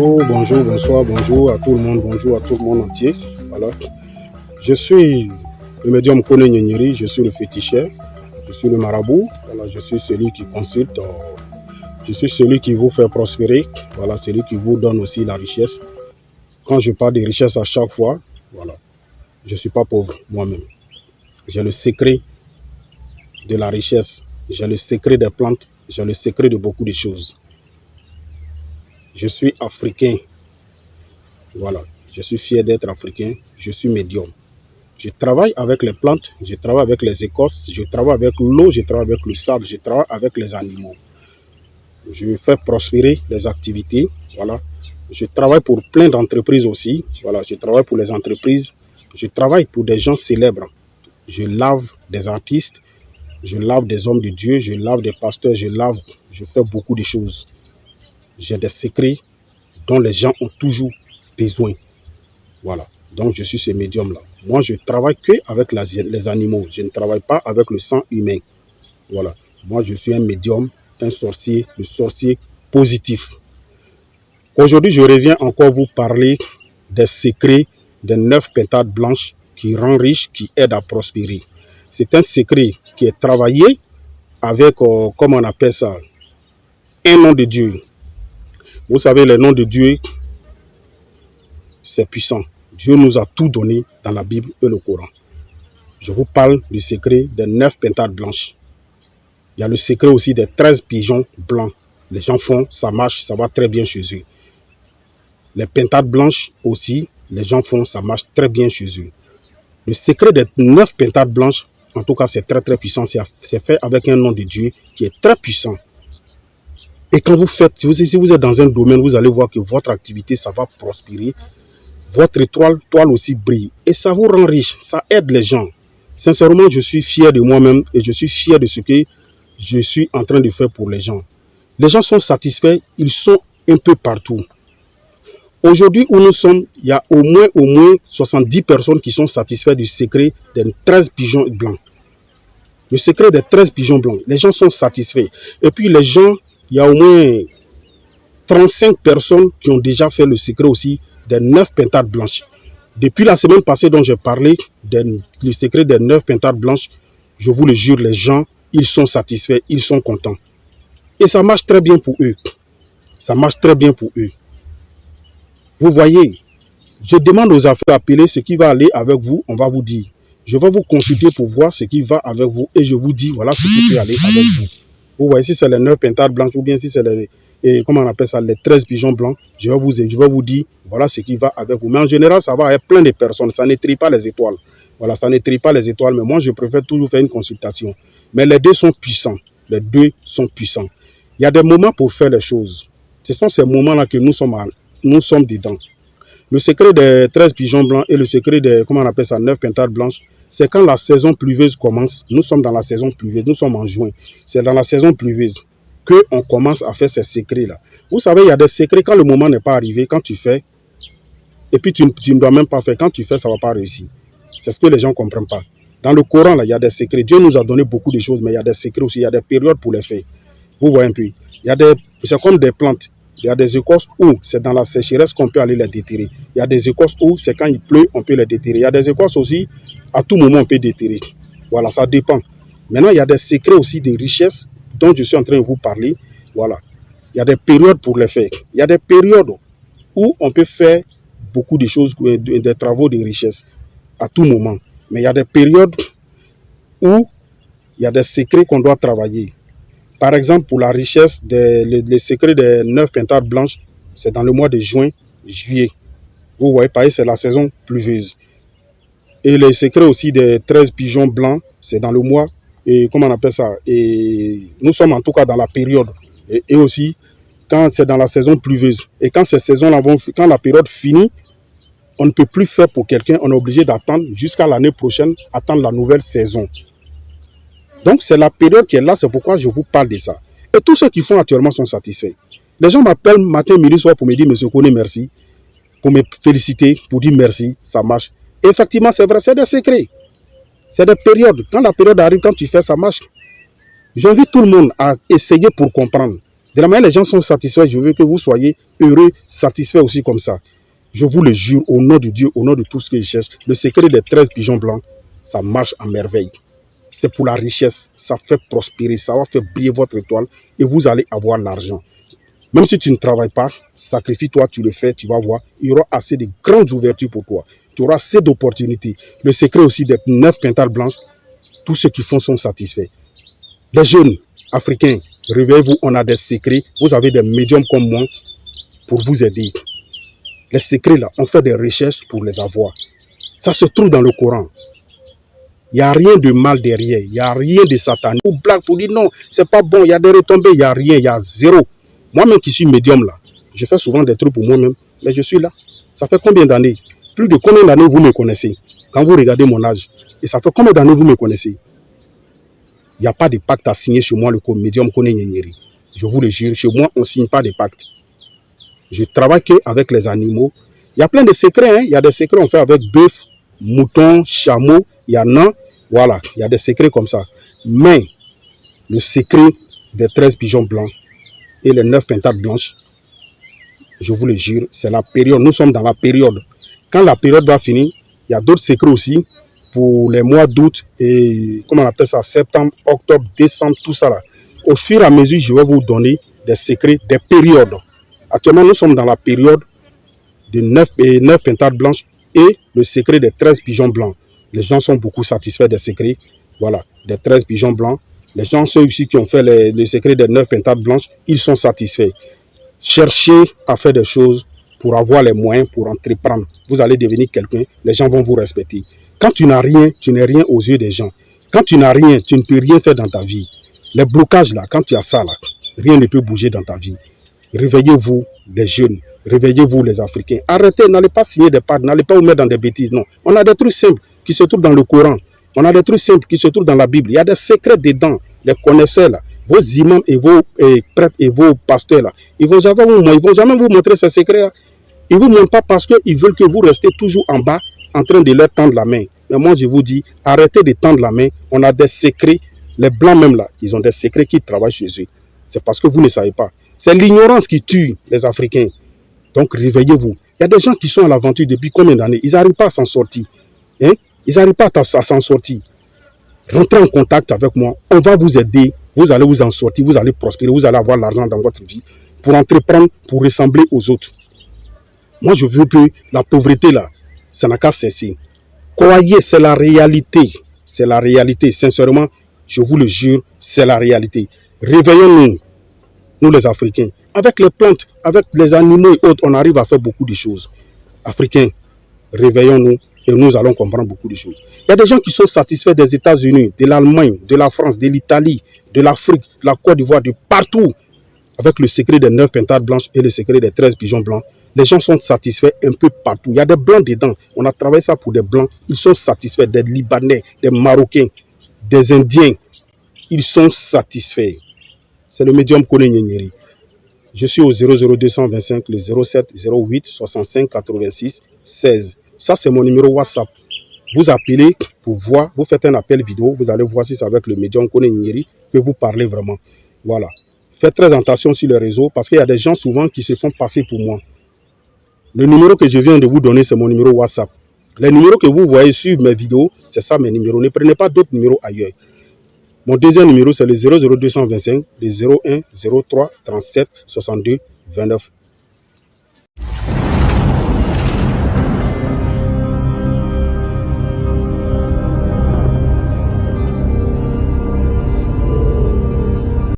Bonjour, bonjour, bonsoir, bonjour à tout le monde, bonjour à tout le monde entier. Voilà. Je suis le médium Kone Nyenyeri, je suis le féticheur, je suis le marabout, voilà, je suis celui qui consulte, je suis celui qui vous fait prospérer, voilà, celui qui vous donne aussi la richesse. Quand je parle de richesse à chaque fois, voilà, je ne suis pas pauvre moi-même. J'ai le secret de la richesse, j'ai le secret des plantes, j'ai le secret de beaucoup de choses. Je suis africain, voilà, je suis fier d'être africain, je suis médium. Je travaille avec les plantes, je travaille avec les écorces, je travaille avec l'eau, je travaille avec le sable, je travaille avec les animaux. Je fais prospérer les activités, voilà. Je travaille pour plein d'entreprises aussi, voilà. Je travaille pour les entreprises, je travaille pour des gens célèbres. Je lave des artistes, je lave des hommes de Dieu, je lave des pasteurs, je fais beaucoup de choses. J'ai des secrets dont les gens ont toujours besoin. Voilà. Donc, je suis ce médium-là. Moi, je travaille que avec les animaux. Je ne travaille pas avec le sang humain. Voilà. Moi, je suis un médium, un sorcier, le sorcier positif. Aujourd'hui, je reviens encore vous parler des secrets des 9 pétales blanches qui rendent riche, qui aident à prospérer. C'est un secret qui est travaillé avec, comment on appelle ça, un nom de Dieu. Vous savez, le nom de Dieu, c'est puissant. Dieu nous a tout donné dans la Bible et le Coran. Je vous parle du secret des 9 pentades blanches. Il y a le secret aussi des 13 pigeons blancs. Les gens font, ça marche, ça va très bien chez eux. Les pentades blanches aussi, les gens font, ça marche très bien chez eux. Le secret des 9 pentades blanches, en tout cas, c'est très très puissant. C'est fait avec un nom de Dieu qui est très puissant. Et quand vous faites, si vous êtes dans un domaine, vous allez voir que votre activité, ça va prospérer. Votre étoile aussi brille. Et ça vous rend riche, ça aide les gens. Sincèrement, je suis fier de moi-même et je suis fier de ce que je suis en train de faire pour les gens. Les gens sont satisfaits, ils sont un peu partout. Aujourd'hui où nous sommes, il y a au moins 70 personnes qui sont satisfaites du secret des 13 pigeons blancs. Le secret des 13 pigeons blancs. Les gens sont satisfaits. Et puis les gens, il y a au moins 35 personnes qui ont déjà fait le secret aussi des 9 pentades blanches. Depuis la semaine passée dont j'ai parlé du secret des 9 pentades blanches, je vous le jure, les gens, ils sont satisfaits, ils sont contents. Et ça marche très bien pour eux. Ça marche très bien pour eux. Vous voyez, je demande aux affaires appelées ce qui va aller avec vous, on va vous dire. Je vais vous consulter pour voir ce qui va avec vous et je vous dis, voilà ce qui peut aller avec vous. Vous voyez, si c'est les 9 pentades blanches ou bien si c'est comment on appelle ça, les 13 pigeons blancs, je vais vous dire, voilà ce qui va avec vous. Mais en général, ça va avec plein de personnes, ça n'étrit pas les étoiles. Voilà, ça n'étrit pas les étoiles, mais moi, je préfère toujours faire une consultation. Mais les deux sont puissants, les deux sont puissants. Il y a des moments pour faire les choses. Ce sont ces moments-là que nous sommes dedans. Le secret des 13 pigeons blancs et le secret des, comment on appelle ça, 9 pentades blanches, c'est quand la saison pluvieuse commence. Nous sommes dans la saison pluvieuse, nous sommes en juin. C'est dans la saison pluvieuse qu'on commence à faire ces secrets-là. Vous savez, il y a des secrets quand le moment n'est pas arrivé, quand tu fais, et puis tu ne dois même pas faire. Quand tu fais, ça ne va pas réussir. C'est ce que les gens ne comprennent pas. Dans le Coran, là, il y a des secrets. Dieu nous a donné beaucoup de choses, mais il y a des secrets aussi. Il y a des périodes pour les faire. Vous voyez un peu. C'est comme des plantes. Il y a des écorces où c'est dans la sécheresse qu'on peut aller les déterrer. Il y a des écorces où c'est quand il pleut, on peut les déterrer. Il y a des écorces aussi, à tout moment, on peut déterrer. Voilà, ça dépend. Maintenant, il y a des secrets aussi de richesse dont je suis en train de vous parler. Voilà. Il y a des périodes pour les faire. Il y a des périodes où on peut faire beaucoup de choses, des travaux de richesse à tout moment. Mais il y a des périodes où il y a des secrets qu'on doit travailler. Par exemple, pour la richesse, les secrets des 9 pentades blanches, c'est dans le mois de juin, juillet. Vous voyez, pareil, c'est la saison pluvieuse. Et les secrets aussi des 13 pigeons blancs, c'est dans le mois, et comment on appelle ça, et nous sommes en tout cas dans la période. Et aussi, quand c'est dans la saison pluvieuse. Et quand ces saisons-là quand la période finit, on ne peut plus faire pour quelqu'un, on est obligé d'attendre jusqu'à l'année prochaine, attendre la nouvelle saison. Donc, c'est la période qui est là, c'est pourquoi je vous parle de ça. Et tous ceux qui font actuellement sont satisfaits. Les gens m'appellent matin, midi, soir pour me dire, monsieur Kone, merci. Pour me féliciter, pour dire merci, ça marche. Et effectivement, c'est vrai, c'est des secrets. C'est des périodes. Quand la période arrive, quand tu fais, ça marche. J'invite tout le monde à essayer pour comprendre. De la manière les gens sont satisfaits, je veux que vous soyez heureux, satisfaits aussi comme ça. Je vous le jure, au nom de Dieu, au nom de tout ce que je cherche, le secret des 13 pigeons blancs, ça marche à merveille. C'est pour la richesse, ça fait prospérer, ça va faire briller votre étoile et vous allez avoir l'argent. Même si tu ne travailles pas, sacrifie-toi, tu le fais, tu vas voir, il y aura assez de grandes ouvertures pour toi. Tu auras assez d'opportunités. Le secret aussi des 9 pintales blanches, tous ceux qui font sont satisfaits. Les jeunes africains, réveillez-vous, on a des secrets. Vous avez des médiums comme moi pour vous aider. Les secrets là, on fait des recherches pour les avoir. Ça se trouve dans le Coran. Il n'y a rien de mal derrière. Il n'y a rien de satanique. Pour blague, pour dire non, c'est pas bon, il y a des retombées, il n'y a rien, il y a zéro. Moi-même qui suis médium là, je fais souvent des trucs pour moi-même, mais je suis là. Ça fait combien d'années? Plus de combien d'années vous me connaissez? Quand vous regardez mon âge, et ça fait combien d'années vous me connaissez? Il n'y a pas de pacte à signer chez moi, le médium Kone Nyenyeri. Je vous le jure, chez moi, on ne signe pas de pacte. Je travaille qu'avec les animaux. Il y a plein de secrets, hein? Il y a des secrets qu'on fait avec bœuf, mouton, chameau, il y en a, voilà, il y a des secrets comme ça. Mais le secret des 13 pigeons blancs et les 9 pintades blanches, je vous le jure, c'est la période. Nous sommes dans la période. Quand la période va finir, il y a d'autres secrets aussi pour les mois d'août et, comment on appelle ça, septembre, octobre, décembre, tout ça là. Au fur et à mesure, je vais vous donner des secrets, des périodes. Actuellement, nous sommes dans la période de 9 pintades blanches et le secret des 13 pigeons blancs. Les gens sont beaucoup satisfaits des secrets. Voilà, des 13 pigeons blancs. Les gens, ceux ici qui ont fait le secret des 9 pintades blanches, ils sont satisfaits. Cherchez à faire des choses pour avoir les moyens pour entreprendre. Vous allez devenir quelqu'un, les gens vont vous respecter. Quand tu n'as rien, tu n'es rien aux yeux des gens. Quand tu n'as rien, tu ne peux rien faire dans ta vie. Les blocages là, quand tu as ça là, rien ne peut bouger dans ta vie. Réveillez-vous les jeunes, réveillez-vous les Africains. Arrêtez, n'allez pas signer des pactes, n'allez pas vous mettre dans des bêtises. Non, on a des trucs simples qui se trouvent dans le Coran. On a des trucs simples qui se trouvent dans la Bible. Il y a des secrets dedans. Les connaisseurs là, vos imams et vos prêtres et vos pasteurs là, ils vont jamais vous montrer ces secrets là. Ils ne vous montrent pas parce qu'ils veulent que vous restez toujours en bas en train de leur tendre la main. Mais moi je vous dis, arrêtez de tendre la main. On a des secrets. Les blancs même là, ils ont des secrets qui travaillent chez eux. C'est parce que vous ne savez pas. C'est l'ignorance qui tue les Africains. Donc réveillez-vous. Il y a des gens qui sont à l'aventure depuis combien d'années? Ils n'arrivent pas à s'en sortir. Hein? Ils n'arrivent pas à s'en sortir. Rentrez en contact avec moi. On va vous aider. Vous allez vous en sortir. Vous allez prospérer. Vous allez avoir l'argent dans votre vie pour entreprendre, pour ressembler aux autres. Moi, je veux que la pauvreté, là, ça n'a qu'à cesser. Croyez, c'est la réalité. C'est la réalité. Sincèrement, je vous le jure, c'est la réalité. Réveillons-nous, nous les Africains. Avec les plantes, avec les animaux et autres, on arrive à faire beaucoup de choses. Africains, réveillons-nous et nous allons comprendre beaucoup de choses. Il y a des gens qui sont satisfaits des États-Unis, de l'Allemagne, de la France, de l'Italie, de l'Afrique, de la Côte d'Ivoire, de partout. Avec le secret des 9 pintades blanches et le secret des 13 pigeons blancs, les gens sont satisfaits un peu partout. Il y a des blancs dedans. On a travaillé ça pour des blancs. Ils sont satisfaits, des Libanais, des Marocains, des Indiens. Ils sont satisfaits. C'est le médium Kone Nyenyeri. Je suis au 00225, le 07 08 65 86 16. Ça, c'est mon numéro WhatsApp. Vous appelez pour voir, vous faites un appel vidéo, vous allez voir si c'est avec le médium Kone Nyenyeri que vous parlez vraiment. Voilà. Faites très attention sur les réseaux parce qu'il y a des gens souvent qui se font passer pour moi. Le numéro que je viens de vous donner, c'est mon numéro WhatsApp. Les numéros que vous voyez sur mes vidéos, c'est ça mes numéros. Ne prenez pas d'autres numéros ailleurs. Mon deuxième numéro, c'est le 00225, le 01 03 37 62 29.